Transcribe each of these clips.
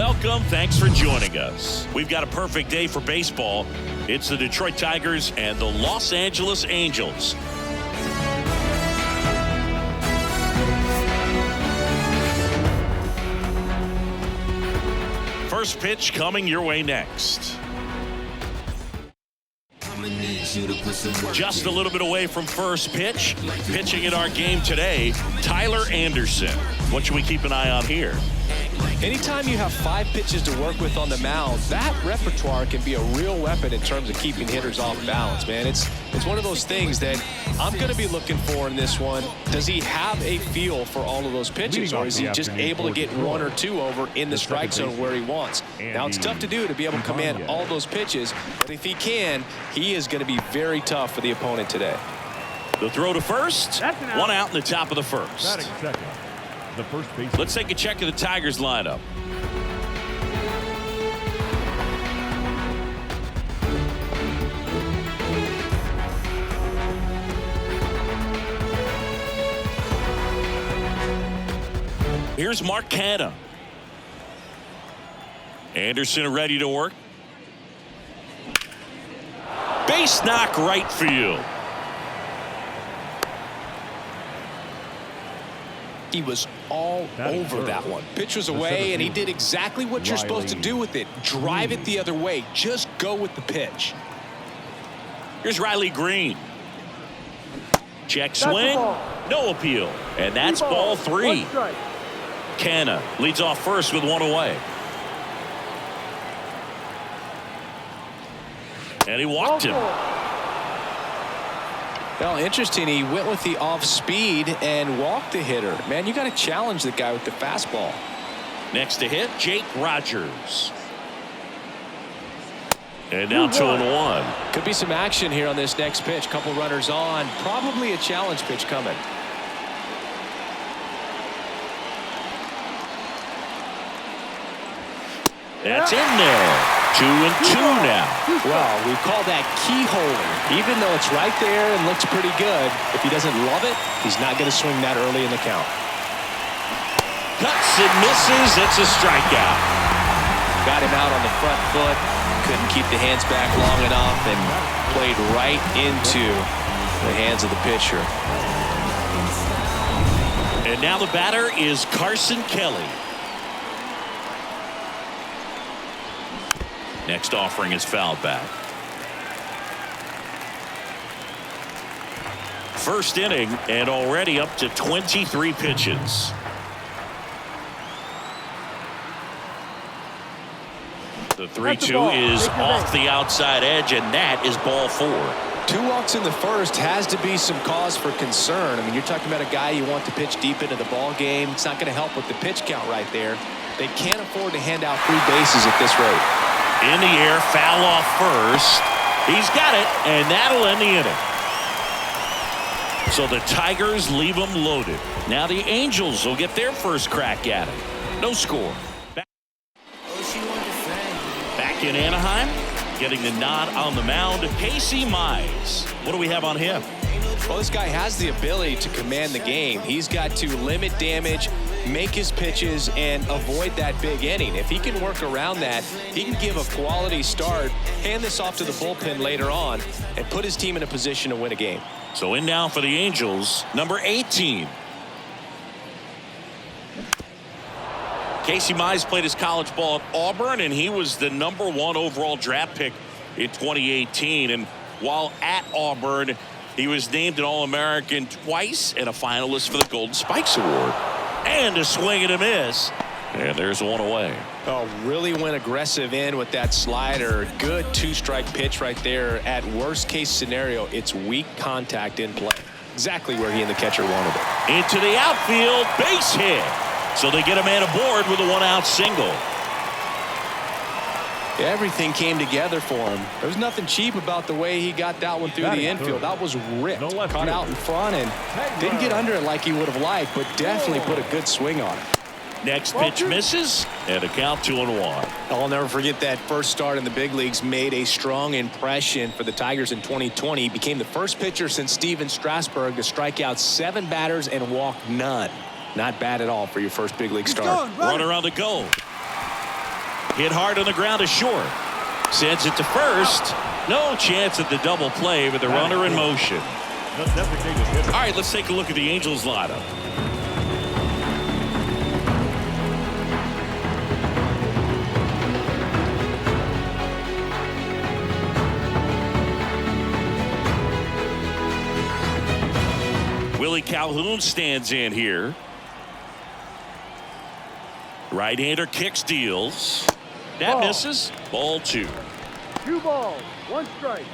welcome. Thanks for joining us. We've got a perfect day for baseball. It's the Detroit Tigers and the Los Angeles Angels. First pitch coming your way next. Just a little bit away from first pitch. Pitching in our game today, Tyler Anderson. What should we keep an eye on here? Anytime you have 5 pitches to work with on the mound, that repertoire can be a real weapon in terms of keeping hitters off balance, man. It's one of those things that I'm going to be looking for in this one. Does he have a feel for all of those pitches, or is he just able to get 1 or 2 over in the strike zone where he wants? Now, it's tough to do to be able to command all those pitches, but if he can, he is going to be very tough for the opponent today. The throw to first. 1 out in the top of the first. The first base. Let's take a check of the Tigers lineup. Here's Mark Canha. Anderson ready to work. Base knock right field. He was all over that one. Pitch was away, and he did exactly what you're supposed to do with it. Drive it the other way. Just go with the pitch. Here's Riley Green. Check swing. No appeal. And that's ball 3. Canha leads off first with 1 away. And he walked him. Well, interesting. He went with the off speed and walked the hitter. Man, you got to challenge the guy with the fastball. Next to hit, Jake Rogers. And now 2-1. Could be some action here on this next pitch. Couple runners on. Probably a challenge pitch coming. That's in there. 2-2 now. Well, we call that keyholing. Even though it's right there and looks pretty good, if he doesn't love it, he's not going to swing that early in the count. Cuts and misses. It's a strikeout. Got him out on the front foot. Couldn't keep the hands back long enough and played right into the hands of the pitcher. And now the batter is Carson Kelly. Next offering is fouled back. First inning and already up to 23 pitches. The 3-2 is off the outside edge, and that is ball 4. 2 walks in the first has to be some cause for concern. I mean, you're talking about a guy you want to pitch deep into the ball game. It's not going to help with the pitch count right there. They can't afford to hand out 3 bases at this rate. In the air, foul off first. He's got it, and that'll end the inning. So the Tigers leave them loaded. Now the Angels will get their first crack at it. No score. Back in Anaheim, getting the nod on the mound, Casey Mize. What do we have on him? Well, this guy has the ability to command the game. He's got to limit damage, make his pitches, and avoid that big inning. If he can work around that, he can give a quality start, hand this off to the bullpen later on, and put his team in a position to win a game. So in now for the Angels, number 18. Casey Mize played his college ball at Auburn, and he was the number 1 overall draft pick in 2018. And while at Auburn, he was named an All-American twice and a finalist for the Golden Spikes Award. And a swing and a miss. And there's 1 away. Oh, really went aggressive in with that slider. Good 2-strike pitch right there. At worst case scenario, it's weak contact in play. Exactly where he and the catcher wanted it. Into the outfield, base hit. So they get a man aboard with a 1-out single. Everything came together for him. There was nothing cheap about the way he got that one through the infield. That was ripped. Caught out in front and didn't get under it like he would have liked, but definitely put a good swing on it. Next pitch misses, and a count 2-1. I'll never forget that first start in the big leagues. Made a strong impression for the Tigers in 2020. He became the first pitcher since Steven Strasburg to strike out 7 batters and walk none. Not bad at all for your first big league start. Runner on the go. Hit hard on the ground is short. Sends it to first. No chance at the double play with the runner in motion. All right, let's take a look at the Angels lineup. Willie Calhoun stands in here. Right-hander kicks, deals. That misses. Ball 2. 2 balls, 1 strike.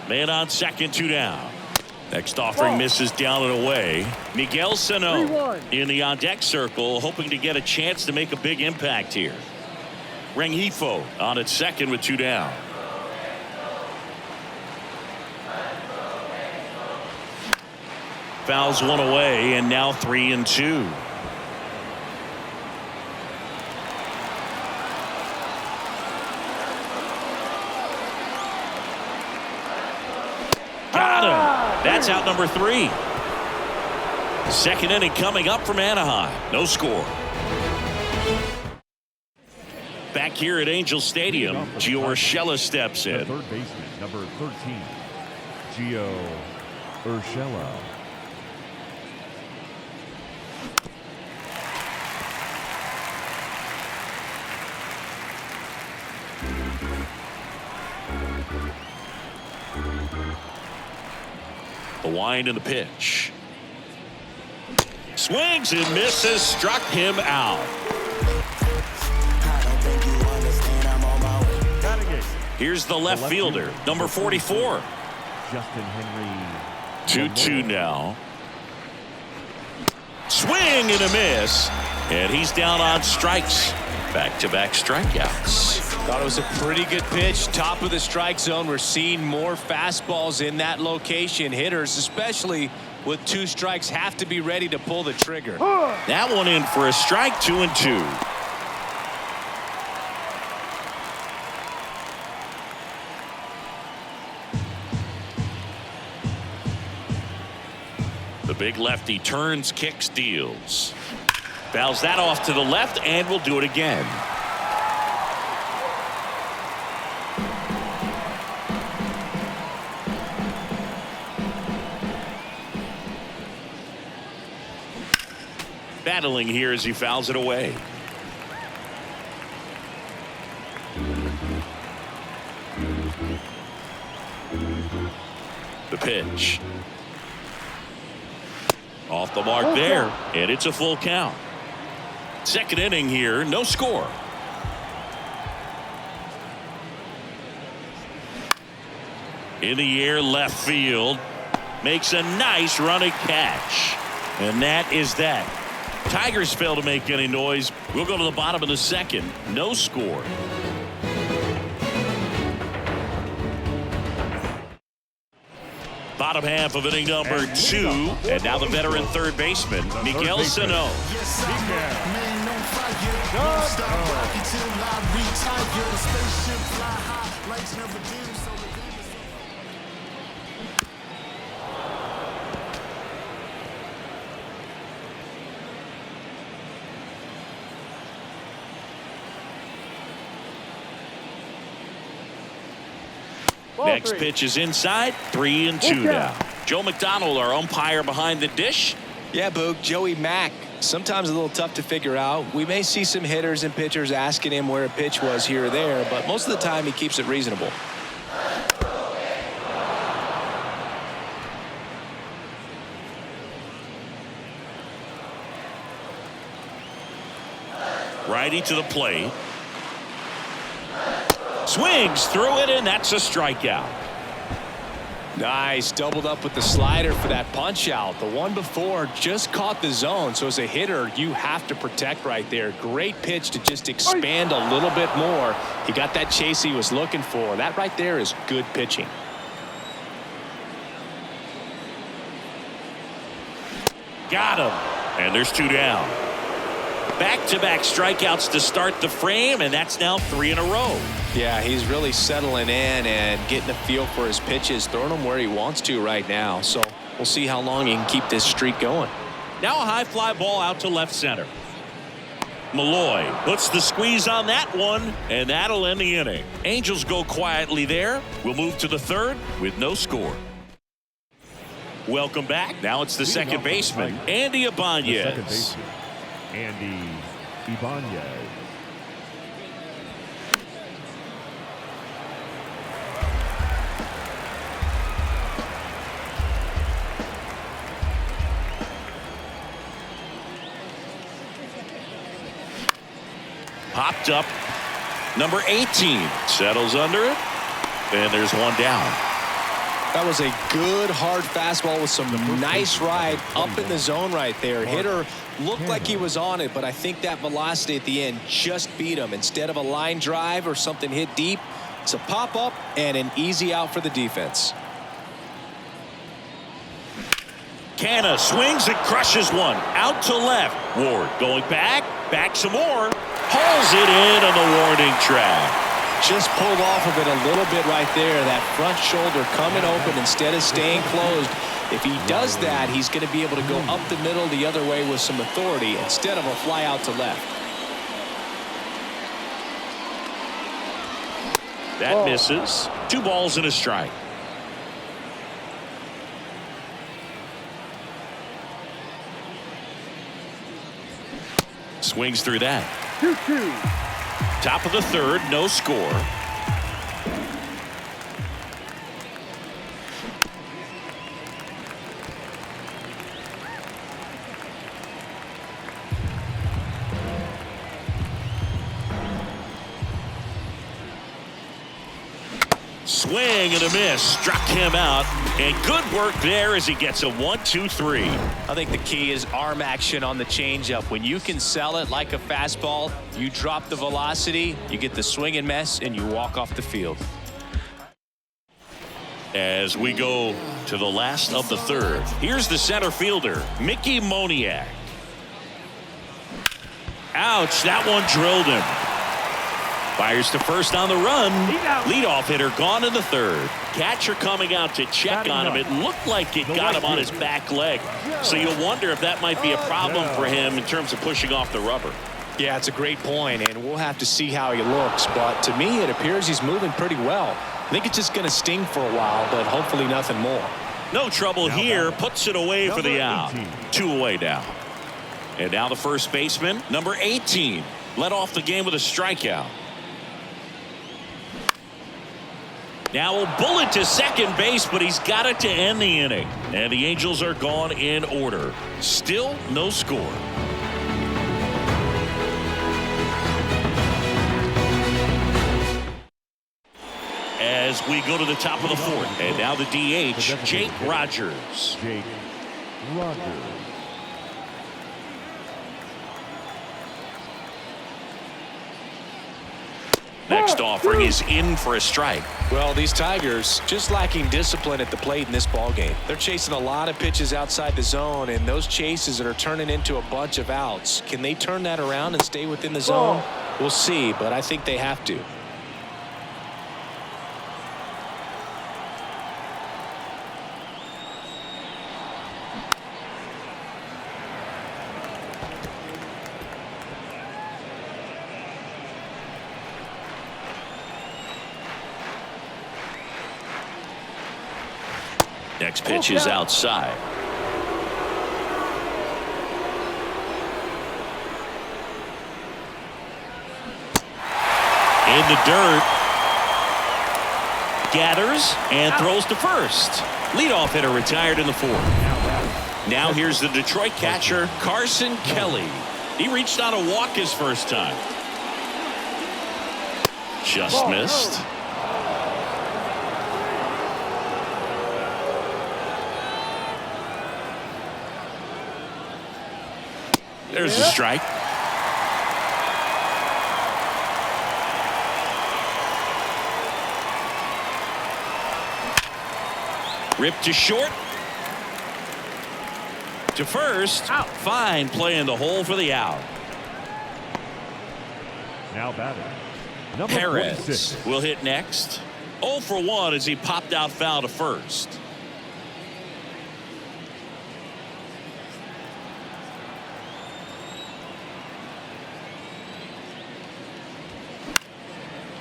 Man on second, 2 down. Next offering misses down and away. Miguel Sano in the on-deck circle, hoping to get a chance to make a big impact here. Rengifo on at second with 2 down. Fouls 1 away, and now 3-2. Got him. That's out number 3. Second inning coming up from Anaheim. No score. Back here at Angel Stadium, Gio Urshela steps in. The third baseman, number 13, Gio Urshela. The wind and the pitch. Swings and misses, struck him out. Here's the left fielder, number 44. Justin Henry. 2-2 now. Swing and a miss, and he's down on strikes. Back-to-back strikeouts. Thought it was a pretty good pitch. Top of the strike zone. We're seeing more fastballs in that location. Hitters, especially with 2 strikes, have to be ready to pull the trigger. That one in for a strike, 2-2. The big lefty turns, kicks, deals. Fouls that off to the left, and will do it again. Battling here as he fouls it away. The pitch. Off the mark there, and it's a full count. Second inning here, no score. In the air, left field. Makes a nice running catch. And that is that. Tigers fail to make any noise. We'll go to the bottom of the second. No score. Bottom half of inning number 2. And now the veteran third baseman, Miguel Sano. Next pitch is inside. 3-2 now. Joe McDonald, our umpire behind the dish. Yeah, Boog, Joey Mack. Sometimes a little tough to figure out. We may see some hitters and pitchers asking him where a pitch was here or there, but most of the time he keeps it reasonable. Righty to the plate. Swings through it, and that's a strikeout. Nice. Doubled up with the slider for that punch out. The one before just caught the zone. So as a hitter, you have to protect right there. Great pitch to just expand a little bit more. He got that chase he was looking for. That right there is good pitching. Got him. And there's 2 down. Back-to-back strikeouts to start the frame, and that's now 3 in a row. Yeah, he's really settling in and getting a feel for his pitches, throwing them where he wants to right now. So we'll see how long he can keep this streak going. Now a high fly ball out to left center. Malloy puts the squeeze on that one, and that'll end the inning. Angels go quietly there. We'll move to the third with no score. Welcome back. Now it's the second baseman, Andy Ibanez. Second baseman, Andy Ibanez. Popped up. Number 18 settles under it, and there's one down. That was a good hard fastball with some nice ride up in the zone right there. Hitter looked like he was on it, but I think that velocity at the end just beat him. Instead of a line drive or something hit deep, it's a pop up and an easy out for the defense. Canna swings and crushes one out to left. Ward going back some more, hauls it in on the warning track. Just pulled off of it a little bit right there. That front shoulder coming open instead of staying closed. If he does that, he's going to be able to go up the middle the other way with some authority instead of a fly out to left. That misses. 2 balls and a strike. Swings through that. 2-2. Top of the third, no score. Swing and a miss, struck him out, and good work there as he gets a 1-2-3. I think the key is arm action on the changeup. When you can sell it like a fastball, you drop the velocity, you get the swing and miss, and you walk off the field. As we go to the last of the third, here's the center fielder, Mickey Moniak. Ouch, that one drilled him. Fires to first on the run. Leadoff hitter gone in the third. Catcher coming out to check on him. It looked like it got him on his back leg. So you'll wonder if that might be a problem for him in terms of pushing off the rubber. Yeah, it's a great point, and we'll have to see how he looks. But to me, it appears he's moving pretty well. I think it's just going to sting for a while, but hopefully nothing more. No trouble here. Puts it away for the out. 2 away now. And now the first baseman, number 18, led off the game with a strikeout. Now a bullet to second base, but he's got it to end the inning. And the Angels are gone in order. Still no score. As we go to the top of the fourth. And now the DH, Jake Rogers. Jake Rogers. Next offering is in for a strike. Well, these Tigers just lacking discipline at the plate in this ballgame. They're chasing a lot of pitches outside the zone, and those chases that are turning into a bunch of outs. Can they turn that around and stay within the zone? We'll see, but I think they have to. Next pitch is outside. In the dirt. Gathers and throws to first. Leadoff hitter retired in the fourth. Now here's the Detroit catcher, Carson Kelly. He reached on a walk his first time. Just missed. There's a strike. Ripped to short. To first. Out. Fine play in the hole for the out. Now batting, number Perez 46. will hit next. 0 for 1 as he popped out foul to first.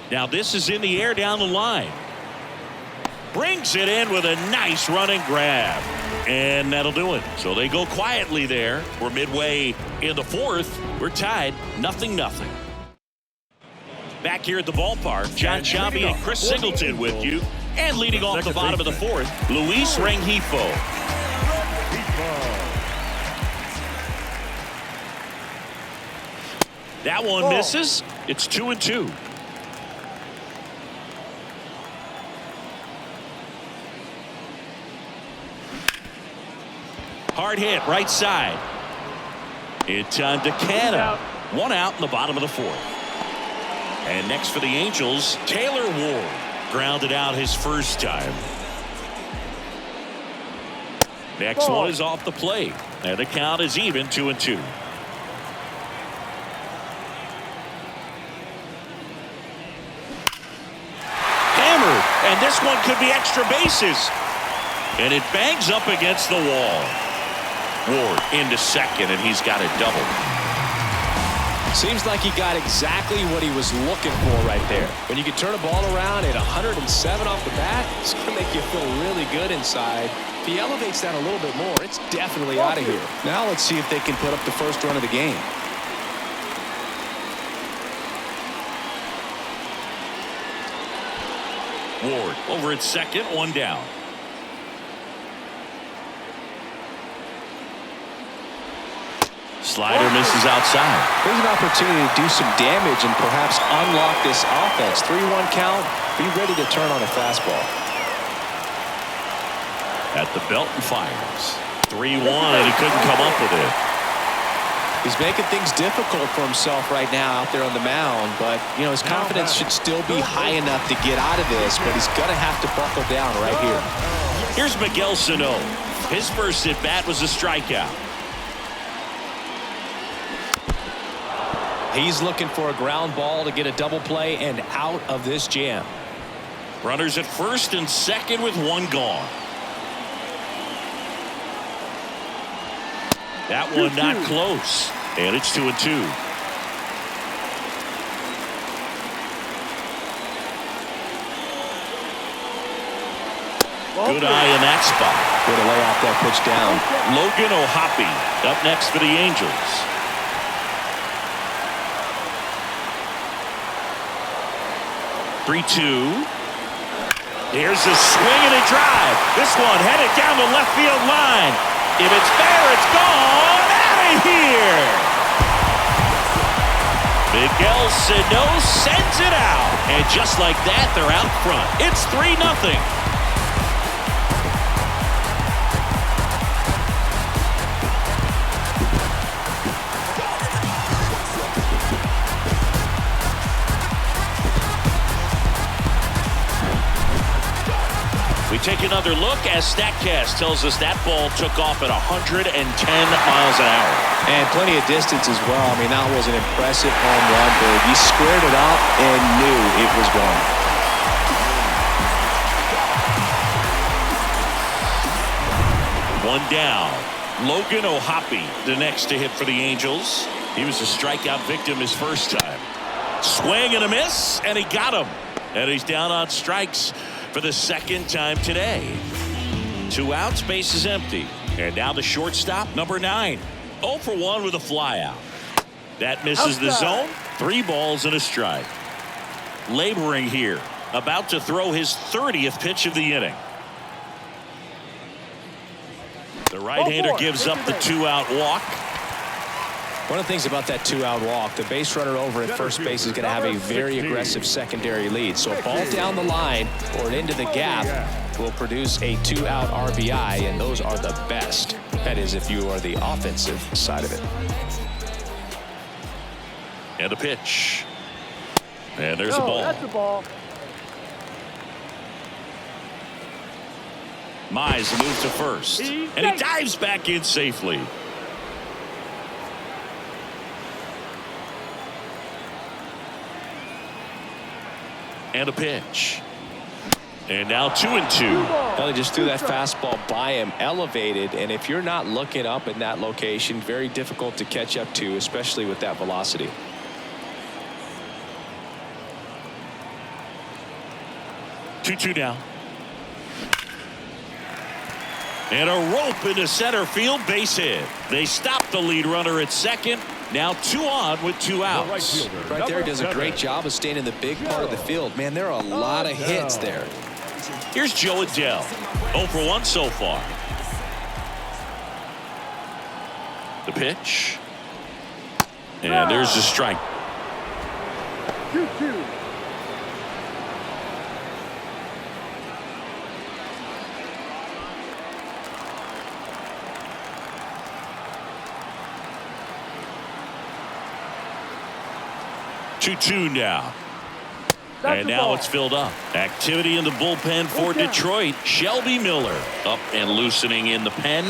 Now this is in the air down the line. Brings it in with a nice running grab. And that'll do it. So they go quietly there. We're midway in the fourth. We're tied 0-0. Back here at the ballpark, John Shelby and Chris Singleton with you. And leading off the bottom of the fourth, Luis Rengifo. That one misses. It's 2-2. Hard hit, right side. It's on Decana. 1 out in the bottom of the fourth. And next for the Angels, Taylor Ward. Grounded out his first time. Next one is off the plate. And the count is even, 2-2. Hammered. And this one could be extra bases. And it bangs up against the wall. Ward into second, and he's got a double. Seems like he got exactly what he was looking for right there. When you can turn a ball around at 107 off the bat, it's going to make you feel really good inside. If he elevates that a little bit more, it's definitely out of here. Now let's see if they can put up the first run of the game. Ward over at second, 1 down. Slider misses outside. There's an opportunity to do some damage and perhaps unlock this offense. 3-1 count. Be ready to turn on a fastball. At the belt and fires. 3-1, and he couldn't come up with it. He's making things difficult for himself right now out there on the mound, but you know his confidence should still be high enough to get out of this, but he's going to have to buckle down right here. Here's Miguel Sano. His first at bat was a strikeout. He's looking for a ground ball to get a double play and out of this jam. Runners at first and second with 1 gone. That one not close. And it's 2-2. Good eye in that spot. Way to lay off that pitch down. Logan O'Hoppe up next for the Angels. Three-two. Here's a swing and a drive. This one headed down the left field line. If it's fair, it's gone. Out of here. Miguel Sano sends it out. And just like that, they're out front. It's 3-0. We take another look as StatCast tells us that ball took off at 110 miles an hour. And plenty of distance as well. I mean, that was an impressive home run, Bird. He squared it up and knew it was gone. One down. Logan O'Hoppe, the next to hit for the Angels. He was a strikeout victim his first time. Swing and a miss, and he got him. And he's down on strikes for the second time today. 2 outs, base is empty. And now the shortstop, number 9. 0 for 1 with a flyout. That misses the zone. 3 balls and a strike. Laboring here. About to throw his 30th pitch of the inning. The right-hander gives up the 2-out walk. One of the things about that 2-out walk, the base runner over at first base is going to have a very aggressive secondary lead. So a ball down the line or into the gap will produce a 2-out RBI, and those are the best. That is, if you are the offensive side of it. And a pitch. And there's a ball. That's a ball. Mize moves to first. And he dives back in safely. And a pitch. And now 2-2. Well, he just threw that fastball by him, elevated, and if you're not looking up in that location, very difficult to catch up to, especially with that velocity. Two now. And a rope into center field, base hit. They stop the lead runner at second. Now 2 on with 2 outs. Right there, does a great job of staying in the big part of the field. Man, there are a lot of hits there. Here's Joe Adele. 0 for 1 so far. The pitch. And there's the strike. 2-2. Two now. And now it's filled up. Activity in the bullpen for Detroit. Shelby Miller up and loosening in the pen.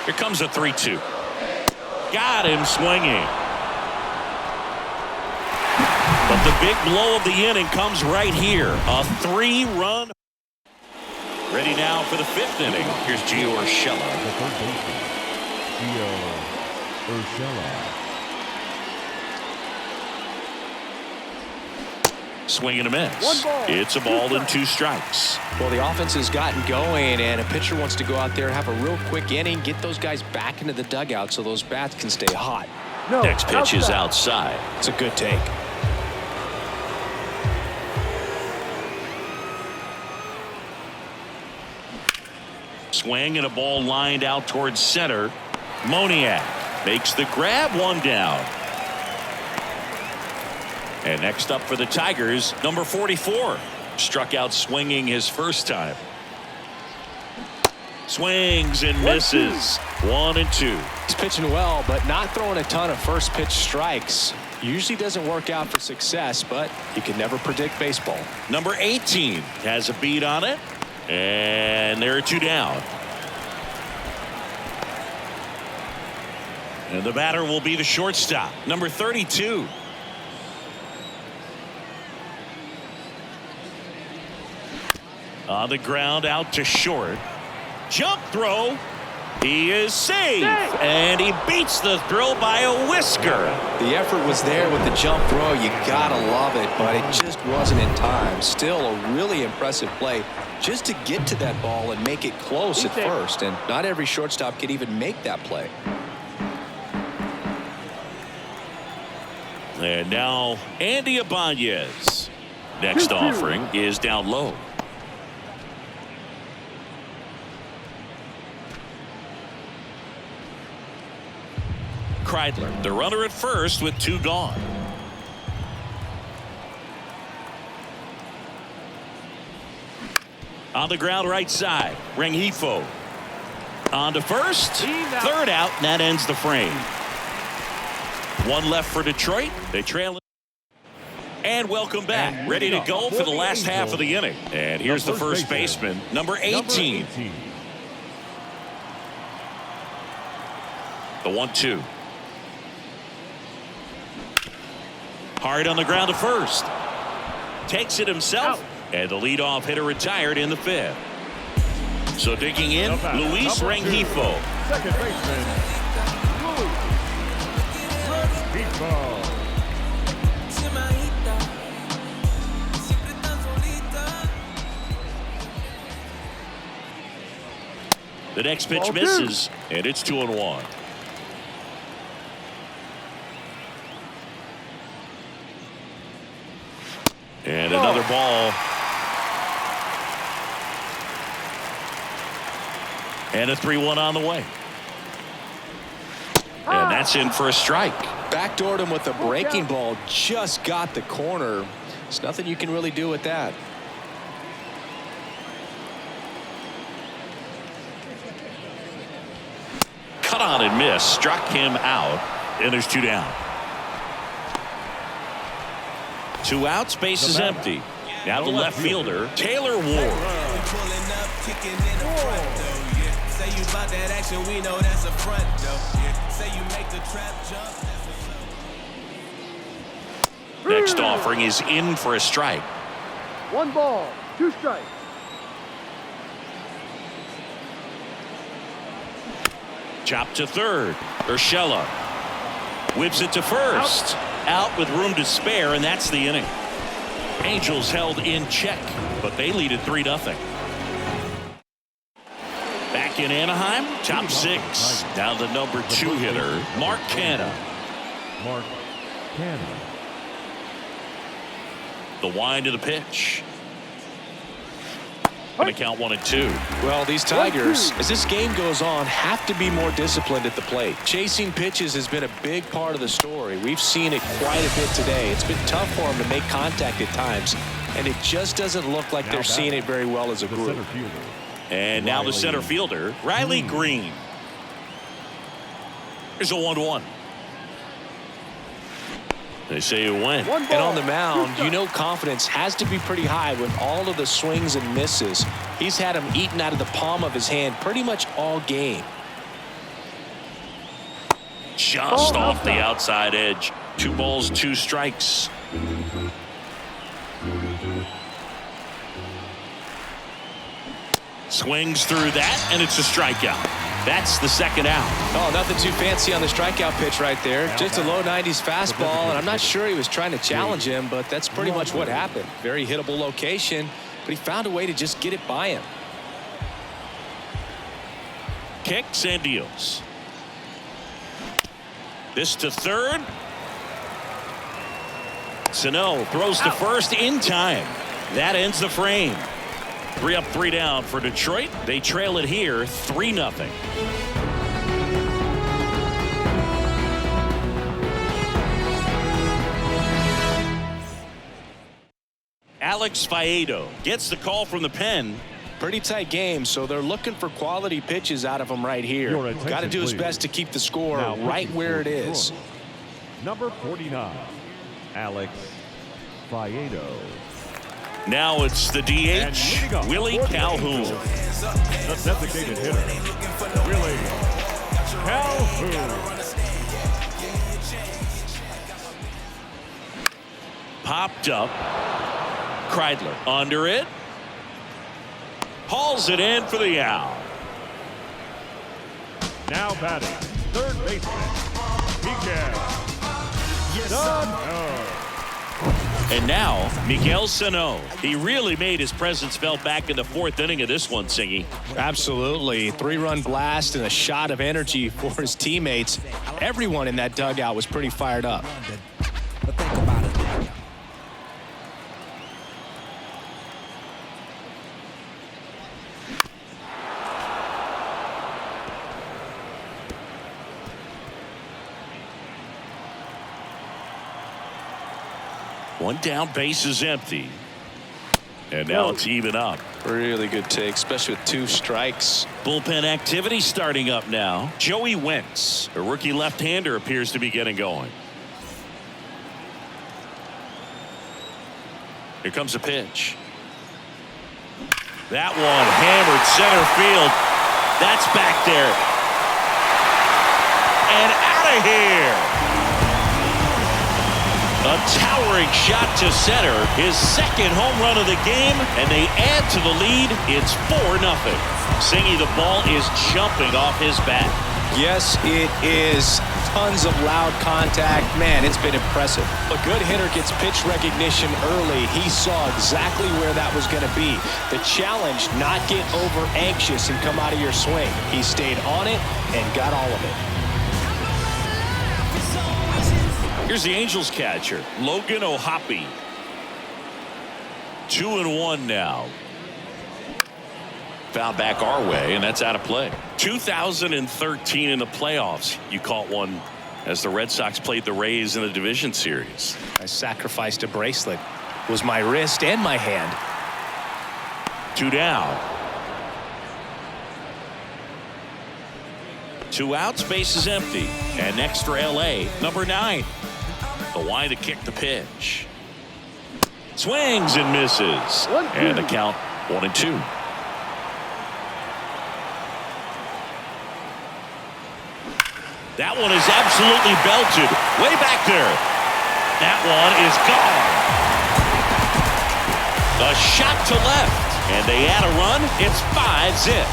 Here comes a 3-2. Got him swinging. But the big blow of the inning comes right here. A 3-run. Ready now for the 5th inning. Here's Gio Urshela. The third baseman, Gio Urshela. Swing and a miss. It's a ball and 2 strikes. Well, the offense has gotten going, and a pitcher wants to go out there, have a real quick inning, get those guys back into the dugout so those bats can stay hot. Next pitch is outside. It's a good take. Swing and a ball lined out towards center. Moniak makes the grab, 1 down. And next up for the Tigers, number 44. Struck out swinging his first time. Swings and misses. 1-2. He's pitching well, but not throwing a ton of first pitch strikes. Usually doesn't work out for success, but you can never predict baseball. Number 18 has a beat on it. And there are 2 down. And the batter will be the shortstop, number 32. On the ground, out to short. Jump throw. He is safe. And he beats the throw by a whisker. The effort was there with the jump throw. You gotta love it, but it just wasn't in time. Still a really impressive play just to get to that ball and make it close at first. And not every shortstop could even make that play. And now Andy Ibanez. Next offering is down low. Kreidler, the runner at first with 2 gone. On the ground right side, Rengifo. On to first, 3rd out, and that ends the frame. 1 left for Detroit. They trail it. And welcome back. Ready to go for the last half of the inning. And here's the first baseman, number 18. The 1-2. Hard on the ground to first. Takes it himself. And the leadoff hitter retired in the 5th. So digging in, Luis Rengifo. Second baseman, Rengifo. The next pitch misses, and it's 2-1. And another ball. And a 3-1 on the way. And that's in for a strike. Backdoored him with a breaking ball. Just got the corner. There's nothing you can really do with that. Cut on and miss. Struck him out. And there's 2 down. 2 outs. Base is empty. Now the left fielder, Taylor Ward. Say you about that action, we know that's a front, though. Yeah. Say you make the trap jump. Next offering is in for a strike. 1 ball, 2 strikes. Chop to third. Urshela whips it to first. Out with room to spare, and that's the inning. Angels held in check, but they lead at 3-0. Back in Anaheim, top 6. Now the number 2 hitter, Mark Canha. Mark Canha. The wind of the pitch. Going to count 1-2. Well, these Tigers, as this game goes on, have to be more disciplined at the plate. Chasing pitches has been a big part of the story. We've seen it quite a bit today. It's been tough for them to make contact at times, and it just doesn't look like they're seeing it very well as a group. And now the center fielder, Riley Green. Here's a 1-1. They say it went. And on the mound, you know confidence has to be pretty high with all of the swings and misses. He's had them eaten out of the palm of his hand pretty much all game. Just off the outside edge. 2 balls, 2 strikes. Swings through that, and it's a strikeout. That's the second out. Oh, nothing too fancy on the strikeout pitch right there. Just a low 90s fastball, and I'm not sure he was trying to challenge him, but that's pretty much what happened. Very hittable location, but he found a way to just get it by him. Kicks and deals. This to third. Sano throws to first in time. That ends the frame. 3 up, 3 down for Detroit. They trail it here 3-0. Alex Faedo gets the call from the pen. Pretty tight game, so they're looking for quality pitches out of him right here. Got to do his best to keep the score right where it is. Number 49, Alex Faedo. Now it's the DH, Willie Calhoun. The designated hitter, Willie Calhoun. Popped up. Kreidler under it. Hauls it in for the out. Now batting, third baseman, Miguel Sano. And now, Miguel Sano. He really made his presence felt back in the 4th inning of this one, Singy. Absolutely. 3-run blast and a shot of energy for his teammates. Everyone in that dugout was pretty fired up. But think about it. One down, base is empty. And now it's even up. Really good take, especially with 2 strikes. Bullpen activity starting up now. Joey Wentz, a rookie left-hander, appears to be getting going. Here comes a pitch. That one hammered center field. That's back there. And out of here. A towering shot to center, his 2nd home run of the game, and they add to the lead. It's 4-0. Singy, the ball is jumping off his bat. Yes, it is. Tons of loud contact. Man, it's been impressive. A good hitter gets pitch recognition early. He saw exactly where that was going to be. The challenge, not get over anxious and come out of your swing. He stayed on it and got all of it. Here's the Angels catcher, Logan O'Hoppe. 2-1 now. Foul back our way, and that's out of play. 2013 in the playoffs, you caught one as the Red Sox played the Rays in the division series. I sacrificed a bracelet. It was my wrist and my hand. 2 down. 2 outs, base is empty. And next for LA, number 9. The wind to kick the pitch. Swings and misses. And the count 1-2. That one is absolutely belted. Way back there. That one is gone. A shot to left. And they add a run. It's 5-zip.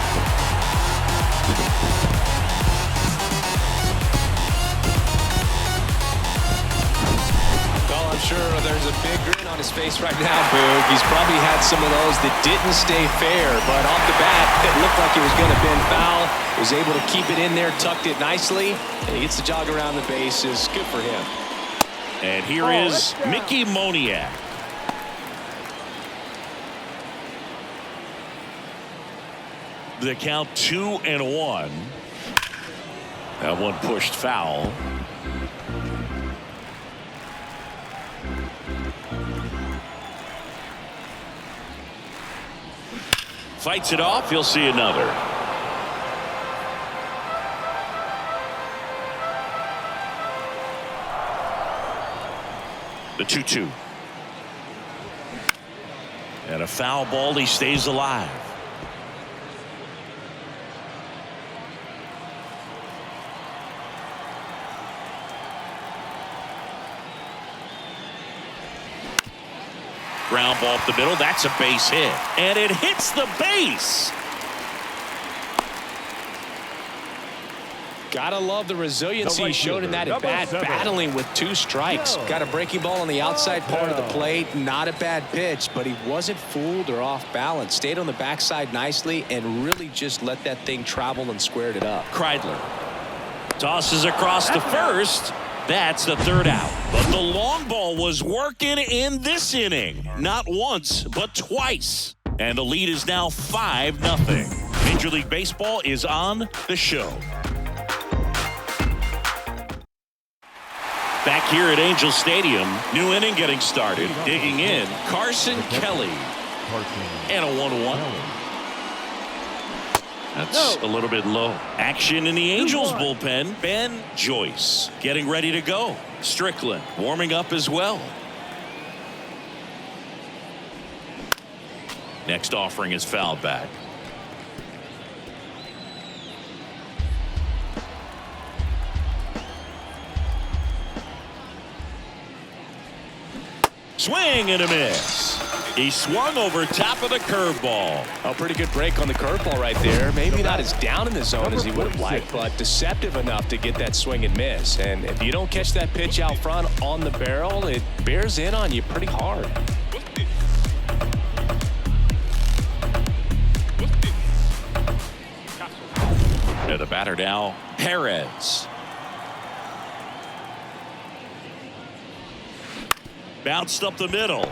Well, I'm sure there's a big grin on his face right now, Boog. He's probably had some of those that didn't stay fair, but off the bat, it looked like it was going to bend foul. Was able to keep it in there, tucked it nicely, and he gets the jog around the bases. Good for him. And here is Mickey Moniak. The count 2-1. That one pushed foul. Fights it off. He'll see another. The 2-2. And a foul ball. He stays alive. Ground ball up the middle. That's a base hit. And it hits the base. Gotta love the resiliency shown in that at bat, battling with 2 strikes. Got a breaking ball on the outside part of the plate. Not a bad pitch, but he wasn't fooled or off balance. Stayed on the backside nicely and really just let that thing travel and squared it up. Kreidler tosses across to first. That's the 3rd out. But the long ball was working in this inning. Not once, but twice. And the lead is now 5-0. Major League Baseball is on the show. Back here at Angel Stadium, new inning getting started. Digging in, Carson Kelly. And a 1-1. That's a little bit low. Action in the Angels bullpen. Ben Joyce getting ready to go. Strickland warming up as well. Next offering is fouled back. Swing and a miss. He swung over top of the curveball. A pretty good break on the curveball right there. Maybe not as down in the zone as he would have liked, but deceptive enough to get that swing and miss. And if you don't catch that pitch out front on the barrel, it bears in on you pretty hard. And the batter now, Perez. Bounced up the middle.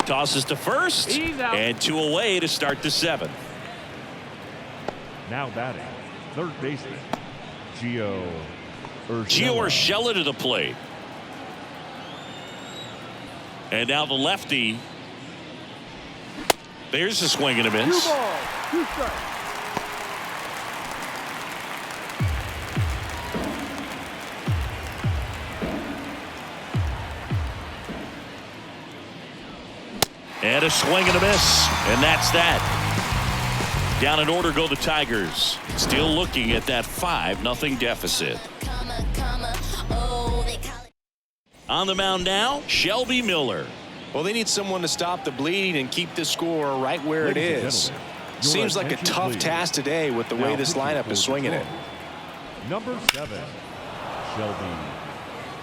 Tosses to first. And 2 away to start the 7th. Now batting, third baseman, Gio Urshela to the plate. And now the lefty. There's a swing and a miss. 2 balls, 2 strikes. And a swing and a miss. And that's that. Down in order go the Tigers. Still looking at that 5-0 deficit. On the mound now, Shelby Miller. Well, they need someone to stop the bleeding and keep this score right where it is. Seems like a tough task today with the way this lineup is swinging it. Number 7, Shelby.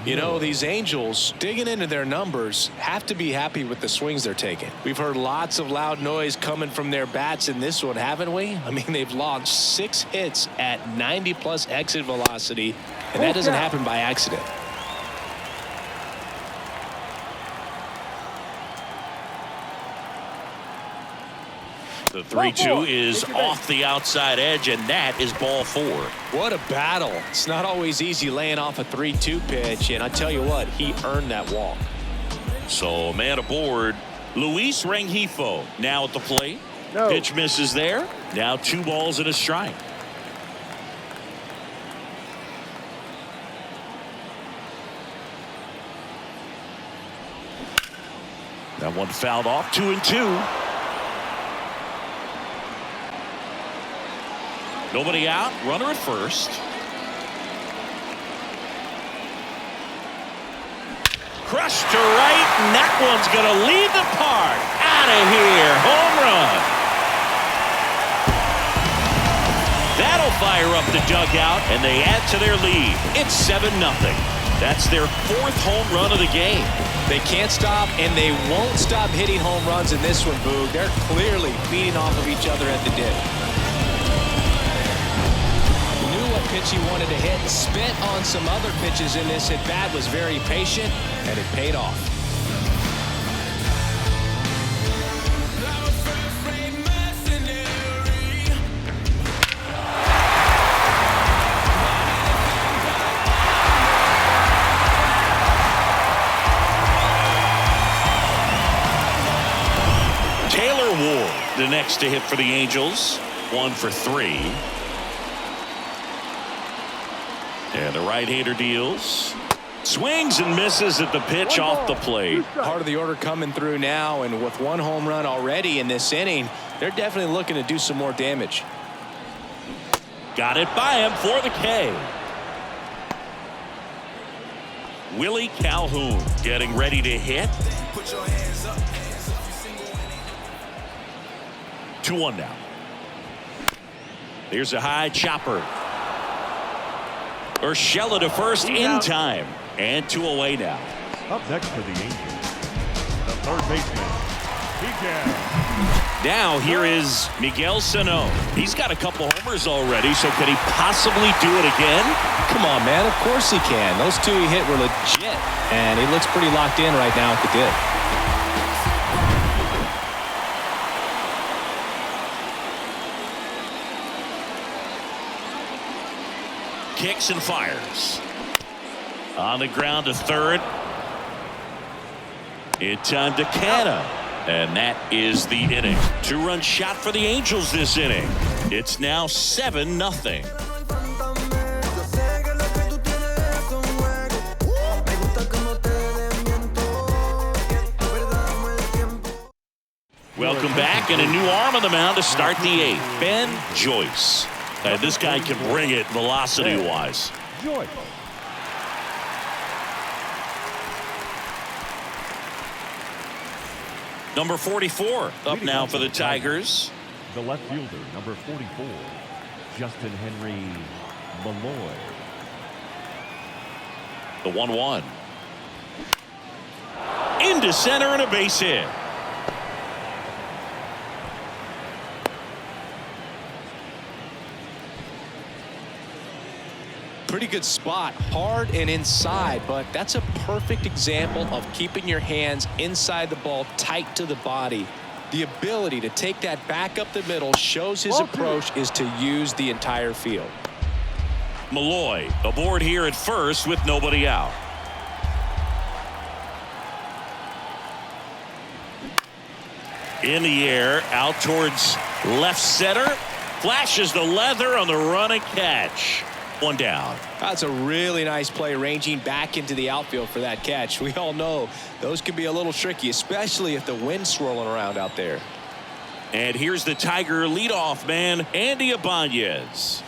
You know, these Angels, digging into their numbers, have to be happy with the swings they're taking. We've heard lots of loud noise coming from their bats in this one, haven't we? I mean, they've logged 6 hits at 90+ exit velocity, and that doesn't happen by accident. The 3-2 is off the outside edge, and that is ball 4. What a battle. It's not always easy laying off a 3-2 pitch, and I tell you what, he earned that walk. So, man aboard, Luis Rengifo now at the plate. No. Pitch misses there. Now 2 balls and a strike. That one fouled off. 2-2. Nobody out. Runner at first. Crushed to right, and that one's going to leave the park. Out of here. Home run. That'll fire up the dugout, and they add to their lead. It's 7-0. That's their 4th home run of the game. They can't stop, and they won't stop hitting home runs in this one, Boog. They're clearly feeding off of each other at the dip. Knew what pitch he wanted to hit. Spent on some other pitches in this at-bat. Was very patient, and it paid off. The next to hit for the Angels. 1 for 3. And the right-hander deals. Swings and misses at the pitch off the plate. Part of the order coming through now, and with 1 home run already in this inning, they're definitely looking to do some more damage. Got it by him for the K. Willie Calhoun getting ready to hit. Put your hands up. 2-1 now. There's a high chopper. Urshela to first in time. And 2 away now. Up next for the Angels, the third baseman, Miguel. Now here is Miguel Sano. He's got a couple homers already, so could he possibly do it again? Come on, man. Of course he can. Those 2 he hit were legit. And he looks pretty locked in right now at the dip. Kicks and fires. On the ground to third. In time to Canna. And that is the inning. 2-run shot for the Angels this inning. It's now 7-0. Welcome back, and a new arm on the mound to start the 8th. Ben Joyce. This guy can bring it velocity-wise. Joyce. Number 44 up now for the Tigers. The left fielder, number 44, Justin Henry Malloy. The 1-1. Into center and a base hit. Pretty good spot, hard and inside, but that's a perfect example of keeping your hands inside the ball, tight to the body. The ability to take that back up the middle shows his approach is to use the entire field. Malloy aboard here at first with nobody out. In the air, out towards left center. Flashes the leather on the run and catch. 1 down. That's a really nice play, ranging back into the outfield for that catch. We all know those can be a little tricky, especially if the wind's swirling around out there. And here's the Tiger leadoff man, Andy Ibanez.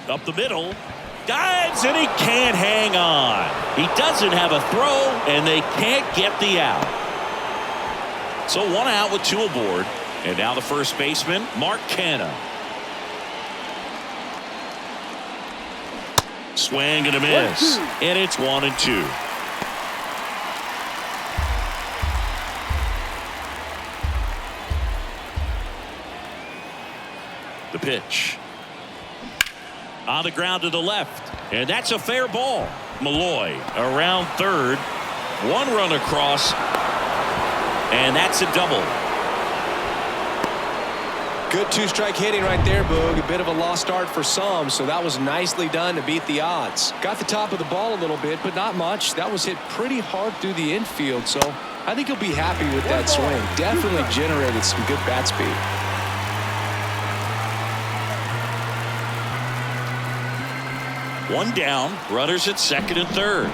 Up the middle. Dives, and he can't hang on. He doesn't have a throw, and they can't get the out. So 1 out with 2 aboard. And now the first baseman, Mark Canna. Swing and a miss. And it's 1-2. The pitch. On the ground to the left. And that's a fair ball. Malloy around third. 1 run across. And that's a double. Good 2-strike hitting right there, Boog. A bit of a lost start for some, so that was nicely done to beat the odds. Got the top of the ball a little bit, but not much. That was hit pretty hard through the infield, so I think he'll be happy with that swing. Definitely generated some good bat speed. One down, runners at second and third.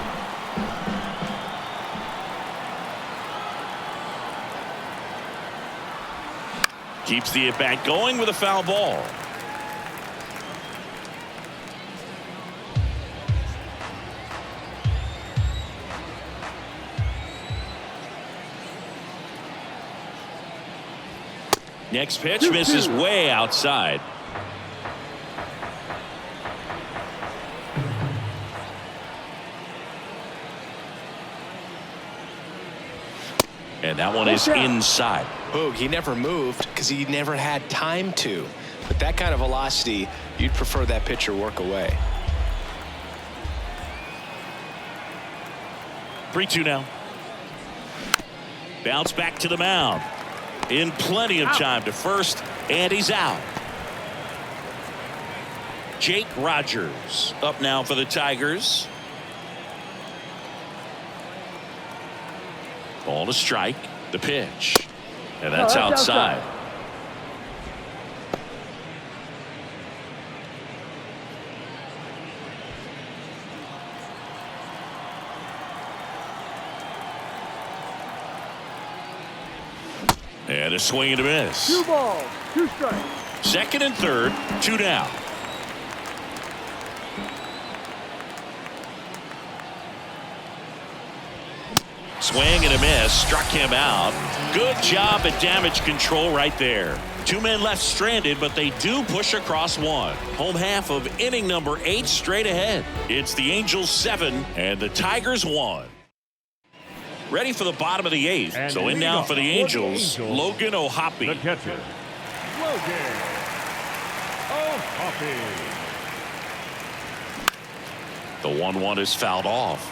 Keeps the at-bat going with a foul ball. Next pitch misses way outside. And that one is inside. Boog, he never moved because he never had time to. But that kind of velocity, you'd prefer that pitcher work away. 3-2 now. Bounce back to the mound. In plenty of time to first, and he's out. Jake Rogers up now for the Tigers. Ball to strike. The pitch. And that's outside. And a swing and a miss. 2 balls, 2 strikes. Second and third, 2 down. Swing and a miss, struck him out. Good job at damage control right there. 2 men left stranded, but they do push across one. Home half of inning number 8 straight ahead. It's the Angels 7 and the Tigers 1. Ready for the bottom of the 8th. And so in now for the Angels, Logan O'Hoppe. The catcher, Logan O'Hoppe. The 1-1 is fouled off.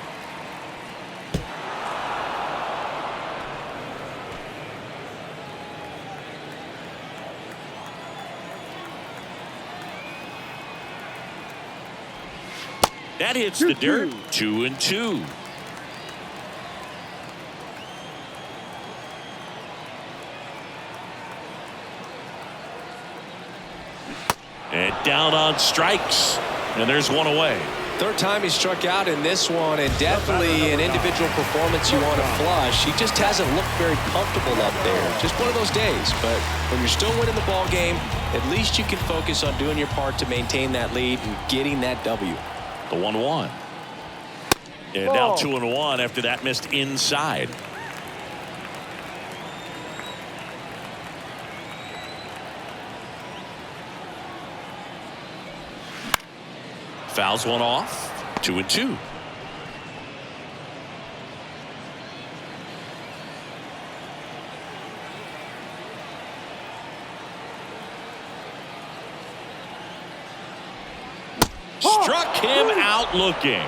That hits the dirt. 2-2. And down on strikes. And there's one away. Third time he struck out in this one, and definitely an individual performance you want to flush. He just hasn't looked very comfortable up there. Just one of those days. But when you're still winning the ball game, at least you can focus on doing your part to maintain that lead and getting that W. The 1-1. And now 2-1 after that missed inside. Fouls one off. 2-2. Struck him out looking.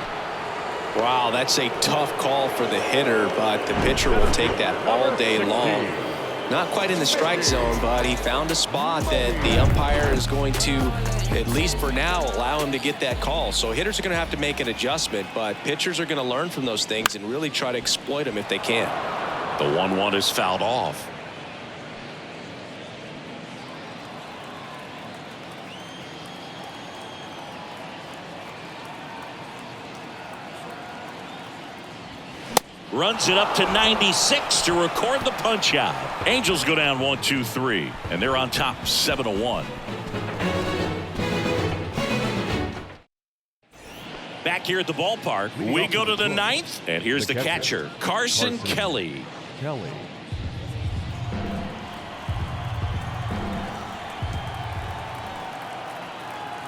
Wow, that's a tough call for the hitter, but the pitcher will take that all day long. Not quite in the strike zone, but he found a spot that the umpire is going to, at least for now, allow him to get that call. So hitters are going to have to make an adjustment, but pitchers are going to learn from those things and really try to exploit them if they can. The 1-1 is fouled off. Runs it up to 96 to record the punch out. Angels go down 1-2-3, and they're on top 7-1. Back here at the ballpark, we go to the 9th, and here's the catcher, Carson Kelly.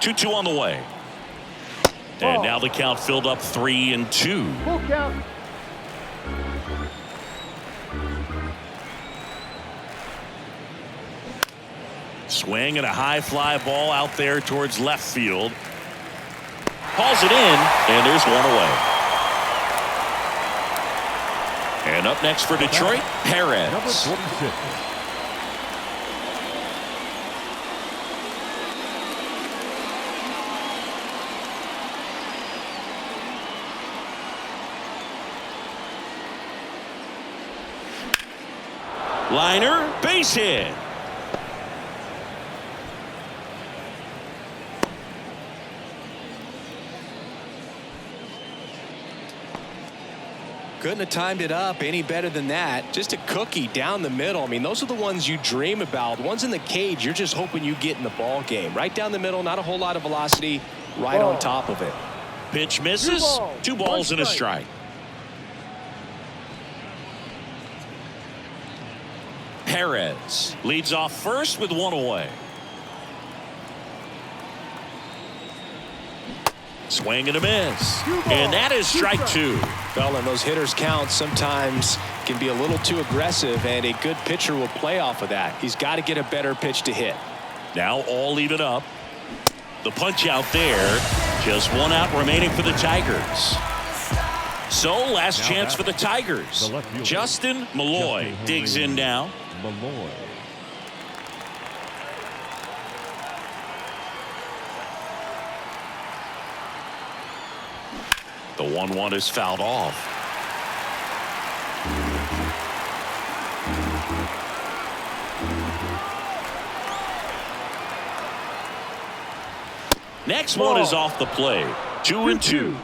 2-2 on the way. And now the count filled up 3-2. Full count. Swing and a high fly ball out there towards left field. Hauls it in, and there's one away. And up next for Detroit, Perez. Number 46. Liner, base hit. Couldn't have timed it up any better than that. Just a cookie down the middle. I mean, those are the ones you dream about. Ones in the cage, you're just hoping you get in the ball game. Right down the middle, not a whole lot of velocity, right on top of it. Pitch misses. 2 balls and a strike. Perez leads off first with one away. Swing and a miss. And that is strike two. Well, and those hitters count sometimes can be a little too aggressive, and a good pitcher will play off of that. He's got to get a better pitch to hit. Now all even up. The punch out there. Just one out remaining for the Tigers. So last chance for the Tigers. Justin Malloy digs in now. Malloy. The 1-1 is fouled off. Next one is off the plate. 2-2.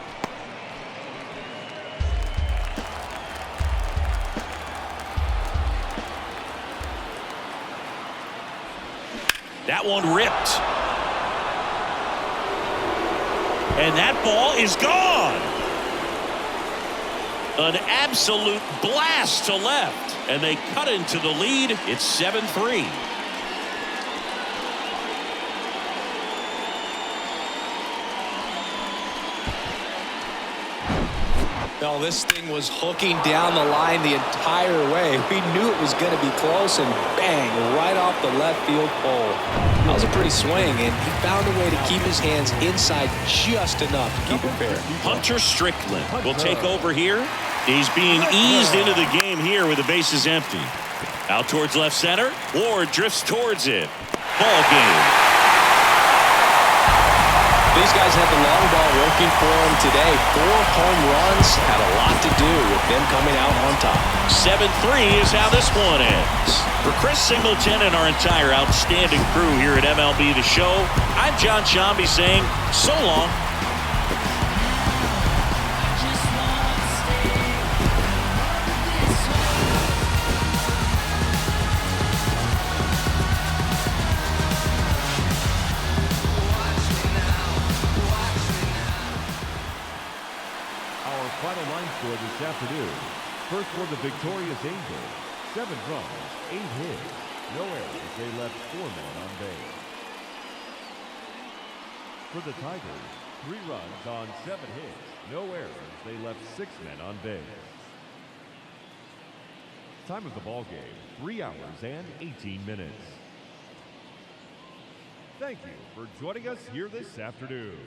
That one ripped. And that ball is gone. An absolute blast to left. And they cut into the lead. It's 7-3. No, this thing was hooking down the line the entire way. We knew it was going to be close, and bang, right off the left field pole. That was a pretty swing, and he found a way to keep his hands inside just enough to keep it fair. Hunter Strickland will take over here. He's being eased into the game here with the bases empty. Out towards left center. Ward drifts towards it. Ball game. These guys had the long ball working for them today. 4 home runs had a lot to do with them coming out on top. 7-3 is how this one ends. For Chris Singleton and our entire outstanding crew here at MLB The Show, I'm John Shambi saying so long. Final line score this afternoon. First for the victorious Angels, 7 runs, 8 hits, no errors. They left 4 men on base. For the Tigers, 3 runs on 7 hits, no errors. They left 6 men on base. Time of the ball game, 3 hours and 18 minutes. Thank you for joining us here this afternoon.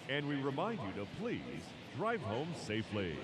And we remind you to please drive home safely.